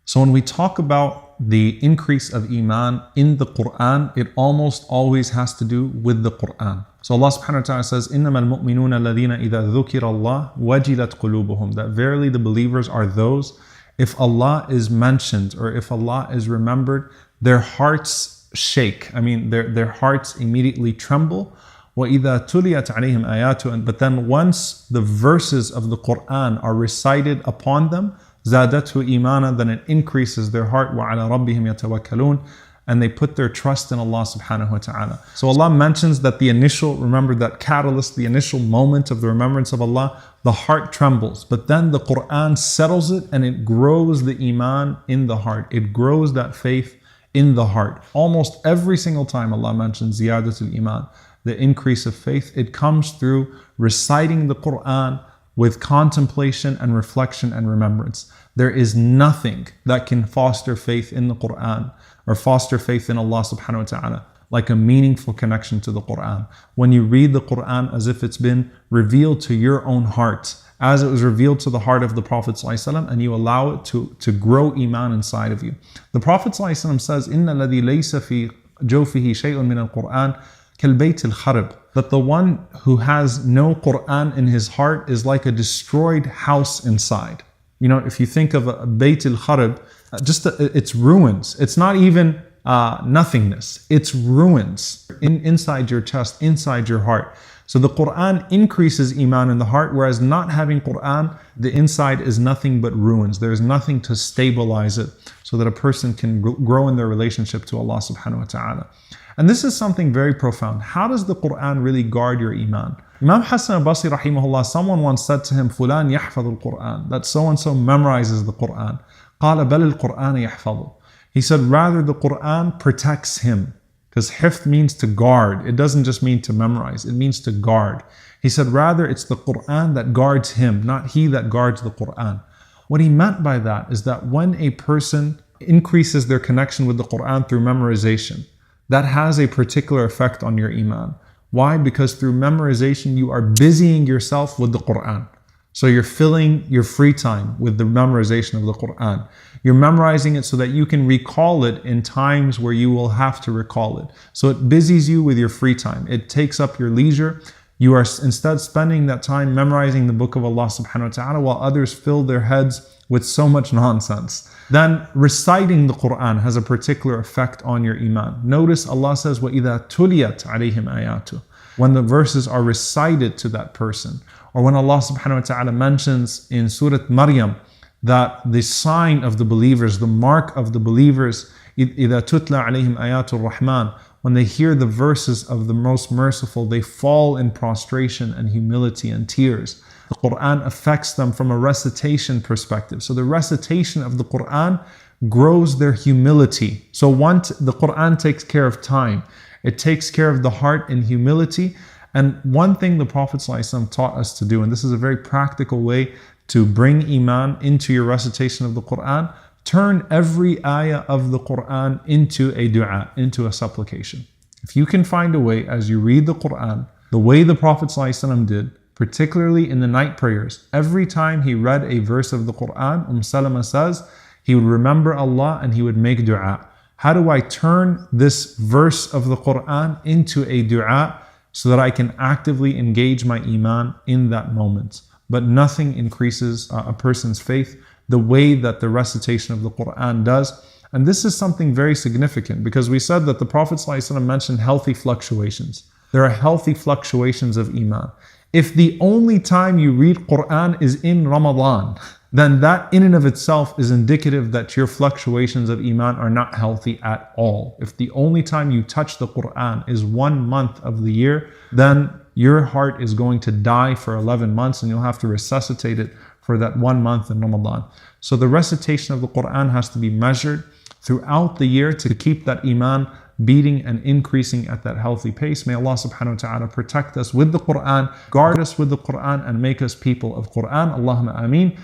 So when we talk about the increase of Iman in the Quran, it almost always has to do with the Quran. So Allah subhanahu wa ta'ala says, إِنَّمَا الْمُؤْمِنُونَ الَّذِينَ إِذَا ذُكِرَ اللَّهُ وَجِلَتْ قُلُوبُهُم. That verily the believers are those, if Allah is mentioned or if Allah is remembered, their hearts shake. I mean, their hearts immediately tremble. وَإِذَا تُلِيَتْ عَلَيْهِمْ آيَاتُ. But then once the verses of the Quran are recited upon them, زَادَتْهُ إِيمَانًا, then it increases their heart. وَعَلَى رَبِّهِمْ يَتَوَكَّلُونَ. And they put their trust in Allah subhanahu wa ta'ala. So Allah mentions that the initial, remember that catalyst, the initial moment of the remembrance of Allah, the heart trembles. But then the Quran settles it and it grows the Iman in the heart. It grows that faith in the heart. Almost every single time Allah mentions ziyadatul Iman, the increase of faith, it comes through reciting the Quran with contemplation and reflection and remembrance. There is nothing that can foster faith in the Quran or foster faith in Allah subhanahu wa ta'ala like a meaningful connection to the Quran. When you read the Quran as if it's been revealed to your own heart, as it was revealed to the heart of the Prophet ﷺ, and you allow it to grow Iman inside of you. The Prophet ﷺ says, إِنَّ الَّذِي لَيْسَ فِي جَوْفِهِ شَيْءٌ مِنَ الْقُرْآنِ كَالْبَيْتِ الْخَرَبِ. That the one who has no Quran in his heart is like a destroyed house inside. You know, if you think of a Bayt al-Kharab, it's ruins. It's not even nothingness. It's ruins inside your chest, inside your heart. So the Quran increases Iman in the heart, whereas not having Quran, the inside is nothing but ruins. There's nothing to stabilize it so that a person can grow in their relationship to Allah subhanahu wa ta'ala. And this is something very profound. How does the Quran really guard your Iman? Imam Hassan al-Basri rahimahullah, someone once said to him, فُلان يحفظ القرآن, that so-and-so memorizes the Quran. قال بل القرآن يحفظه. He said, rather the Quran protects him. Because hifth means to guard. It doesn't just mean to memorize. It means to guard. He said, rather it's the Quran that guards him, not he that guards the Quran. What he meant by that is that when a person increases their connection with the Quran through memorization, that has a particular effect on your Iman. Why? Because through memorization, you are busying yourself with the Quran. So you're filling your free time with the memorization of the Quran. You're memorizing it so that you can recall it in times where you will have to recall it. So it busies you with your free time. It takes up your leisure. You are instead spending that time memorizing the book of Allah subhanahu wa ta'ala while others fill their heads with so much nonsense. Then reciting the Quran has a particular effect on your Iman. Notice Allah says, وَإِذَا تُلِيَتْ عَلَيْهِمْ آيَاتُ. When the verses are recited to that person. Or when Allah subhanahu wa ta'ala mentions in Surah Maryam that the sign of the believers, the mark of the believers, إِذَا تُتْلَى عَلَيْهِمْ آيَاتُ الرَّحْمَنِ. When they hear the verses of the Most Merciful, they fall in prostration and humility and tears. The Quran affects them from a recitation perspective. So the recitation of the Quran grows their humility. So the Quran takes care of time. It takes care of the heart in humility. And one thing the Prophet ﷺ taught us to do, and this is a very practical way to bring Iman into your recitation of the Quran, turn every ayah of the Quran into a dua, into a supplication. If you can find a way as you read the Quran, the way the Prophet ﷺ did, particularly in the night prayers, every time he read a verse of the Quran, Salama says, he would remember Allah and he would make dua. How do I turn this verse of the Quran into a dua so that I can actively engage my Iman in that moment? But nothing increases a person's faith the way that the recitation of the Quran does. And this is something very significant because we said that the Prophet ﷺ mentioned healthy fluctuations. There are healthy fluctuations of Iman. If the only time you read Quran is in Ramadan, then that in and of itself is indicative that your fluctuations of Iman are not healthy at all. If the only time you touch the Quran is 1 month of the year, then your heart is going to die for 11 months and you'll have to resuscitate it for that 1 month in Ramadan. So the recitation of the Quran has to be measured throughout the year to keep that Iman beating and increasing at that healthy pace. May Allah subhanahu wa ta'ala protect us with the Quran, guard us with the Quran, and make us people of Quran. Allahumma ameen.